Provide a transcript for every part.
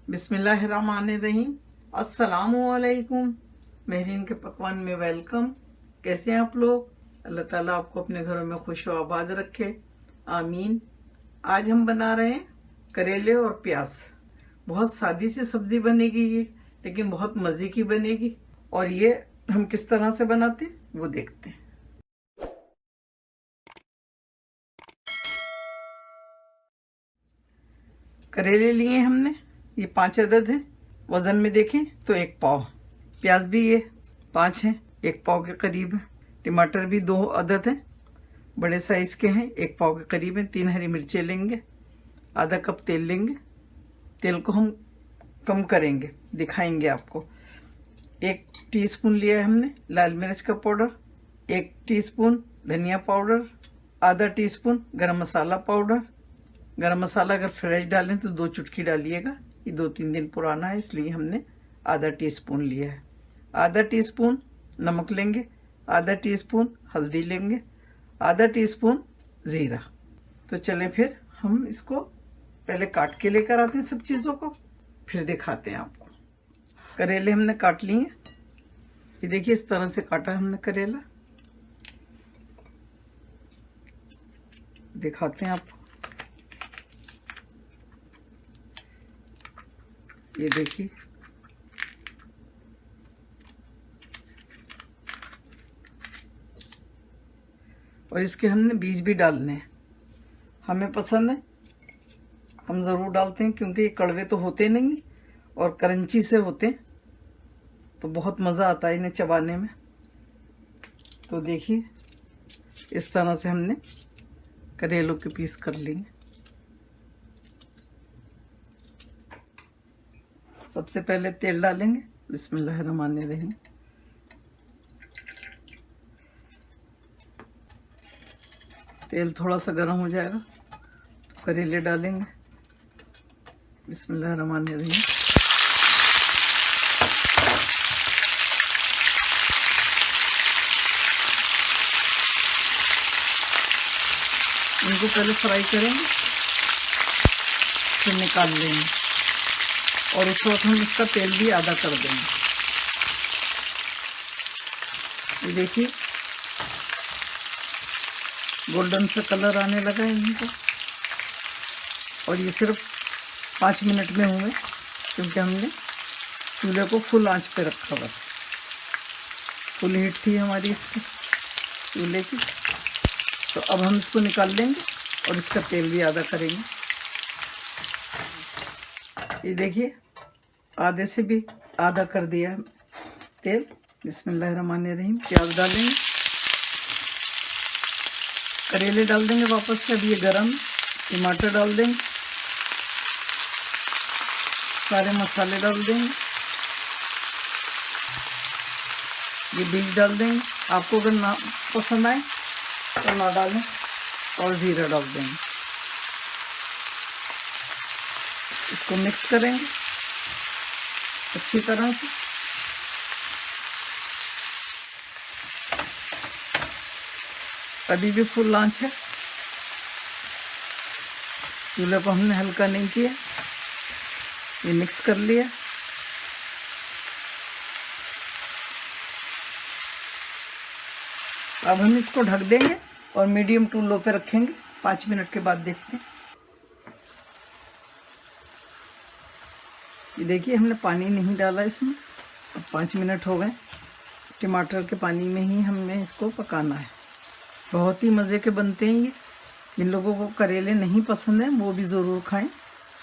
बिस्मिल्लाहिर्रहमानिर्रहीम। अस्सलामुअलैकुम। महरीन के पकवान में वेलकम। कैसे हैं आप लोग? अल्लाह ताला आपको अपने घरों में खुश व आबाद रखे, आमीन। आज हम बना रहे हैं करेले और प्याज। बहुत सादी सी सब्जी बनेगी ये, लेकिन बहुत मज़े की बनेगी। और ये हम किस तरह से बनाते हैं वो देखते हैं। करेले लिए हमने, ये 5 अदद हैं। वज़न में देखें तो 1 पाव। प्याज भी ये 5 हैं, 1 पाव के करीब है। टमाटर भी 2 अदद हैं, बड़े साइज़ के हैं, 1 पाव के करीब हैं। 3 हरी मिर्चें लेंगे, आधा कप तेल लेंगे। तेल को हम कम करेंगे, दिखाएंगे आपको। 1 टीस्पून लिया है हमने लाल मिर्च का पाउडर, 1 टीस्पून धनिया पाउडर, आधा टीस्पून गरम मसाला पाउडर। गरम मसाला अगर फ्रेश डालें तो 2 चुटकी डालिएगा, ये 2-3 दिन पुराना है इसलिए हमने आधा टीस्पून लिया है। आधा टीस्पून नमक लेंगे, आधा टीस्पून हल्दी लेंगे, आधा टीस्पून ज़ीरा। तो चलें फिर हम इसको पहले काट के लेकर आते हैं सब चीज़ों को, फिर दिखाते हैं आपको। करेले हमने काट लिए, ये देखिए इस तरह से काटा हमने करेला। दिखाते हैं आपको, ये देखिए। और इसके हमने बीज भी डालने हैं, हमें पसंद है, हम ज़रूर डालते हैं, क्योंकि ये कड़वे तो होते नहीं और करंची से होते हैं, तो बहुत मज़ा आता है इन्हें चबाने में। तो देखिए इस तरह से हमने करेलों के पीस कर लिए। सबसे पहले तेल डालेंगे, बिस्मिल्लाहिर्रहमानिर्रहीम। तेल थोड़ा सा गर्म हो जाएगा तो करेले डालेंगे, बिस्मिल्लाहिर्रहमानिर्रहीम। इनको पहले फ्राई करेंगे, फिर निकाल लेंगे, और उस वक्त हम इसका तेल भी आधा कर देंगे। ये देखिए गोल्डन सा कलर आने लगा है इनको, और ये सिर्फ 5 मिनट में हुए, क्योंकि हमने चूल्हे को फुल आंच पे रखा हुआ, फुल हीट थी हमारी इसकी चूल्हे की। तो अब हम इसको निकाल लेंगे और इसका तेल भी आधा करेंगे। ये देखिए आधे से भी आधा कर दिया तेल, बिस्मिल्लाहिर्रहमानिर्रहीम। प्याज डालेंगे, करेले डाल देंगे वापस से, अब ये गरम। टमाटर डाल देंगे, सारे मसाले डाल देंगे, ये बीज डाल देंगे। आपको अगर ना पसंद आए तो ना डालें, और ज़ीरा डाल देंगे। इसको मिक्स करेंगे अच्छी तरह से। अभी भी फुल आंच है, चूल्हे को हमने हल्का नहीं किया। ये मिक्स कर लिया। अब हम इसको ढक देंगे और मीडियम टू लो पे रखेंगे। 5 मिनट के बाद देखते हैं। ये देखिए हमने पानी नहीं डाला इसमें। अब 5 मिनट हो गए, टमाटर के पानी में ही हमें इसको पकाना है। बहुत ही मज़े के बनते हैं ये। जिन लोगों को करेले नहीं पसंद है वो भी ज़रूर खाएं,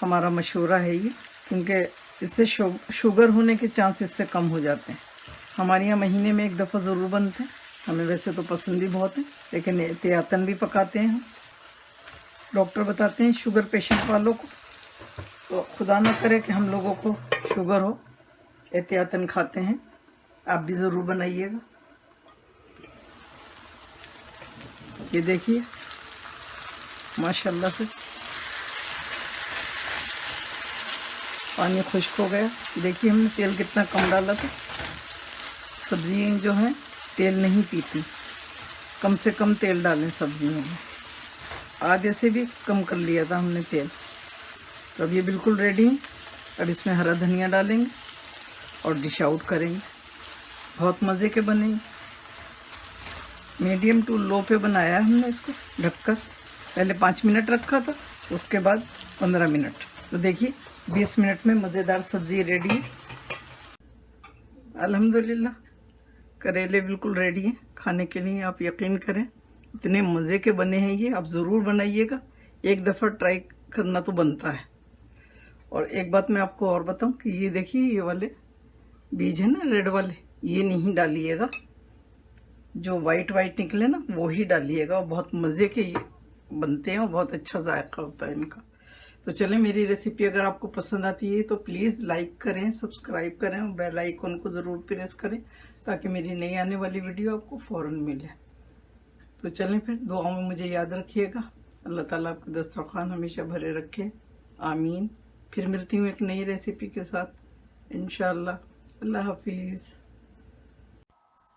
हमारा मशवरा है ये, क्योंकि इससे शुगर होने के चांस इससे कम हो जाते हैं। हमारे यहाँ महीने में 1 दफ़ा ज़रूर बनते हैं। हमें वैसे तो पसंद भी बहुत है, लेकिन एहतियातन भी पकाते हैं हम। डॉक्टर बताते हैं शुगर पेशेंट वालों को, तो खुदा ना करे कि हम लोगों को शुगर हो, एहतियातन खाते हैं। आप भी ज़रूर बनाइएगा। ये देखिए माशाल्लाह से पानी खुश्क हो गया। देखिए हमने तेल कितना कम डाला था। सब्जियाँ जो हैं तेल नहीं पीती, कम से कम तेल डालें सब्जियों में। आधे से भी कम कर लिया था हमने तेल। तो अब ये बिल्कुल रेडी है। अब इसमें हरा धनिया डालेंगे और डिश आउट करेंगे। बहुत मज़े के बनेंगे। मीडियम टू लो पे बनाया है हमने इसको ढककर। पहले 5 मिनट रखा था, उसके बाद 15 मिनट। तो देखिए 20 मिनट में मज़ेदार सब्ज़ी रेडी है। अल्हम्दुलिल्लाह करेले बिल्कुल रेडी हैं खाने के लिए। आप यकीन करें इतने मज़े के बने हैं ये, आप ज़रूर बनाइएगा। एक दफ़ा ट्राई करना तो बनता है। और एक बात मैं आपको और बताऊं कि ये देखिए ये वाले बीज है ना रेड वाले, ये नहीं डालिएगा। जो वाइट वाइट निकले ना वो ही डालिएगा। और बहुत मज़े के ये बनते हैं और बहुत अच्छा जायका होता है इनका। तो चलें, मेरी रेसिपी अगर आपको पसंद आती है तो प्लीज़ लाइक करें, सब्सक्राइब करें और बेल आइकन को ज़रूर प्रेस करें ताकि मेरी नई आने वाली वीडियो आपको फ़ौरन मिले। तो चलें फिर, दुआओं में मुझे याद रखिएगा। अल्लाह ताला आपके दस्तरखान हमेशा भरे रखे, आमीन। फिर मिलती हूँ एक नई रेसिपी के साथ इंशाअल्लाह। अल्लाह हाफिज़।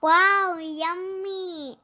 Wow, yummy!